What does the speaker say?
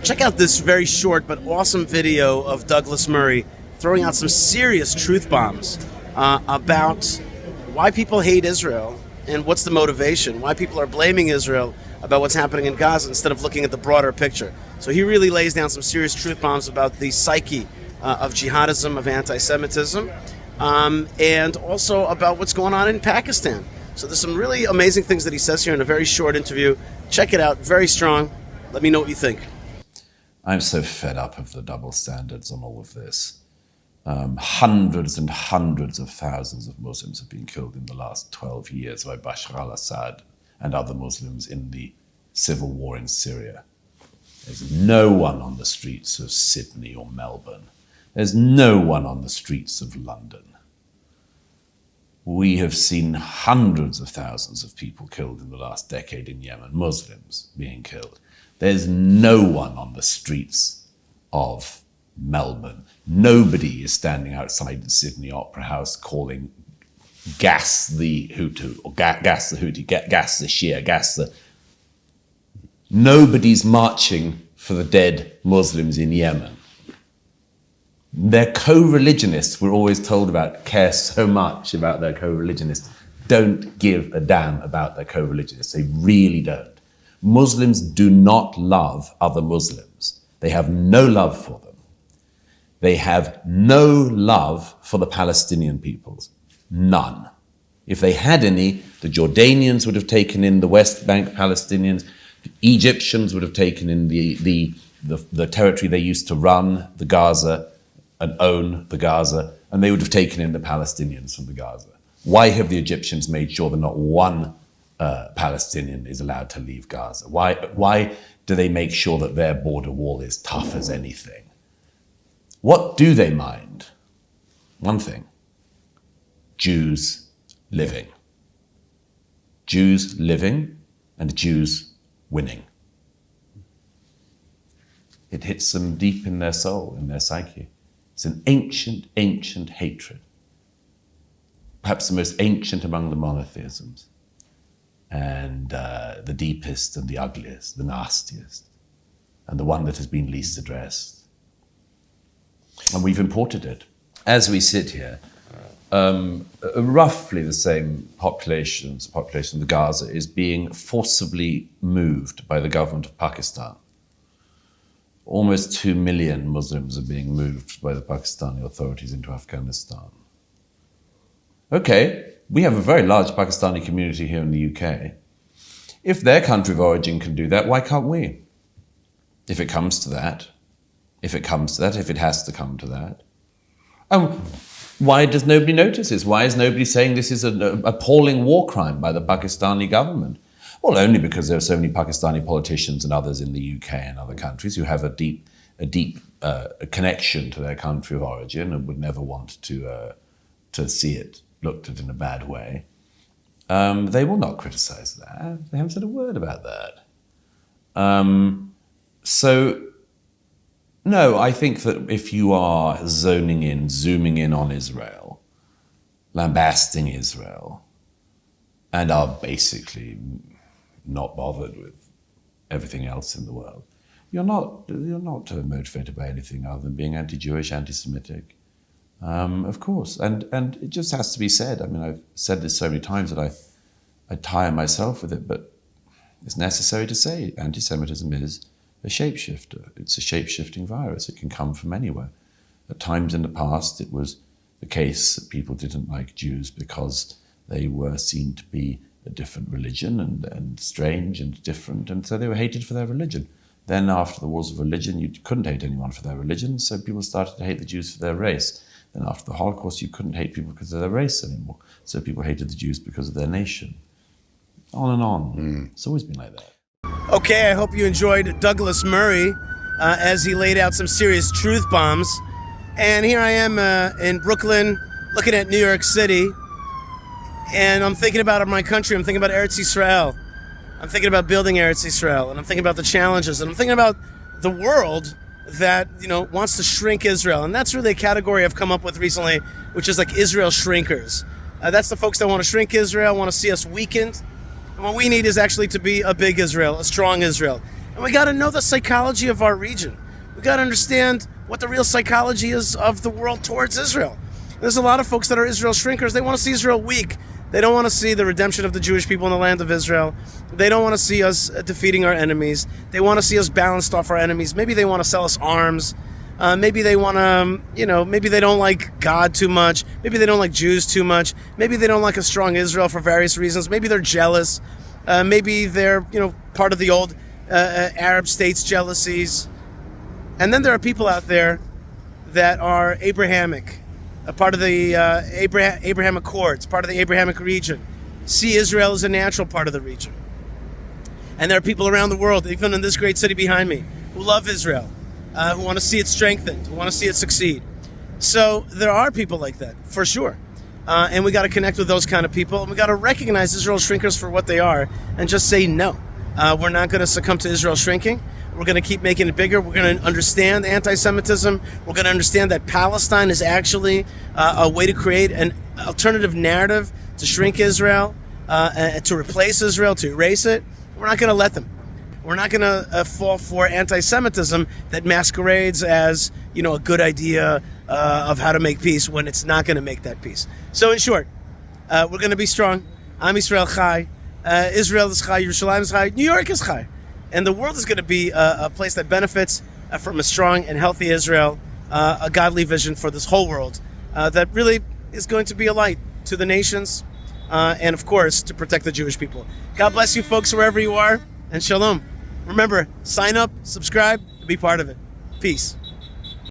Check out this very short but awesome video of Douglas Murray throwing out some serious truth bombs about why people hate Israel and what's the motivation, why people are blaming Israel about what's happening in Gaza instead of looking at the broader picture. So he really lays down some serious truth bombs about the psyche of jihadism, of anti-Semitism, and also about what's going on in Pakistan. So there's some really amazing things that he says here in a very short interview. Check it out, very strong. Let me know what you think. I'm so fed up of the double standards on all of this. Hundreds and hundreds of thousands of Muslims have been killed in the last 12 years by Bashar al-Assad and other Muslims in the civil war in Syria. There's no one on the streets of Sydney or Melbourne. There's no one on the streets of London. We have seen hundreds of thousands of people killed in the last decade in Yemen, Muslims being killed. There's no one on the streets of Melbourne. Nobody is standing outside the Sydney Opera House calling gas the Hutu, or gas the Houthi, gas the Shia, gas the... Nobody's marching for the dead Muslims in Yemen. Their co-religionists, we're always told about, care so much about their co-religionists, don't give a damn about their co-religionists. They really don't. Muslims do not love other Muslims. They have no love for them. They have no love for the Palestinian peoples. None. If they had any, the Jordanians would have taken in the West Bank Palestinians, the Egyptians would have taken in the territory they used to run, the Gaza, and own the Gaza, and they would have taken in the Palestinians from the Gaza. Why have the Egyptians made sure that not one Palestinian is allowed to leave Gaza? Why do they make sure that their border wall is tough as anything? What do they mind? One thing: Jews living. Jews living and Jews winning. It hits them deep in their soul, in their psyche. It's an ancient, ancient hatred. Perhaps the most ancient among the monotheisms. And the deepest and the ugliest, the nastiest, and the one that has been least addressed. And we've imported it. As we sit here, roughly the same population of Gaza is being forcibly moved by the government of Pakistan. Almost 2 million Muslims are being moved by the Pakistani authorities into Afghanistan. Okay, we have a very large Pakistani community here in the UK. If their country of origin can do that, why can't we? If it comes to that, if it has to come to that. Why does nobody notice this? Why is nobody saying this is an appalling war crime by the Pakistani government? Well, only because there are so many Pakistani politicians and others in the UK and other countries who have a deep connection to their country of origin and would never want to see it looked at in a bad way. They will not criticize that. They haven't said a word about that. No, I think that if you are zooming in on Israel, lambasting Israel, and are basically not bothered with everything else in the world, you're not motivated by anything other than being anti-Jewish, anti-Semitic. Of course, and it just has to be said. I mean, I've said this so many times that I tire myself with it, but it's necessary to say anti-Semitism is a shapeshifter. It's a shape-shifting virus. It can come from anywhere. At times in the past, it was the case that people didn't like Jews because they were seen to be a different religion and strange and different, and so they were hated for their religion. Then after the wars of religion, you couldn't hate anyone for their religion, so people started to hate the Jews for their race. Then after the Holocaust, you couldn't hate people because of their race anymore, so people hated the Jews because of their nation. On and on. It's always been like that. Okay, I hope you enjoyed Douglas Murray as he laid out some serious truth bombs. And here I am in Brooklyn, looking at New York City, and I'm thinking about my country. I'm thinking about Eretz Yisrael. I'm thinking about building Eretz Yisrael, and I'm thinking about the challenges, and I'm thinking about the world that, wants to shrink Israel. And that's really a category I've come up with recently, which is like Israel shrinkers. That's the folks that want to shrink Israel, want to see us weakened. And what we need is actually to be a big Israel, a strong Israel. And we got to know the psychology of our region. We got to understand what the real psychology is of the world towards Israel. There's a lot of folks that are Israel shrinkers. They want to see Israel weak. They don't want to see the redemption of the Jewish people in the land of Israel. They don't want to see us defeating our enemies. They want to see us balanced off our enemies. Maybe they want to sell us arms. Maybe they want to, maybe they don't like God too much. Maybe they don't like Jews too much. Maybe they don't like a strong Israel for various reasons. Maybe they're jealous. Maybe they're, part of the old Arab states' jealousies. And then there are people out there that are Abrahamic, a part of the Abraham Accords, part of the Abrahamic region. See Israel as a natural part of the region. And there are people around the world, even in this great city behind me, who love Israel, who want to see it strengthened, who want to see it succeed. So there are people like that, for sure. And we got to connect with those kind of people. And we got to recognize Israel shrinkers for what they are and just say no. We're not going to succumb to Israel shrinking. We're going to keep making it bigger. We're going to understand anti-Semitism. We're going to understand that Palestine is actually a way to create an alternative narrative to shrink Israel, to replace Israel, to erase it. We're not going to let them. We're not going to fall for anti-Semitism that masquerades as, a good idea of how to make peace when it's not going to make that peace. So in short, we're going to be strong. Am Yisrael Chai. Israel is Chai. Yerushalayim is Chai. New York is Chai. And the world is going to be a place that benefits from a strong and healthy Israel, a godly vision for this whole world that really is going to be a light to the nations and, of course, to protect the Jewish people. God bless you folks wherever you are, and shalom. Remember, sign up, subscribe, and be part of it. Peace.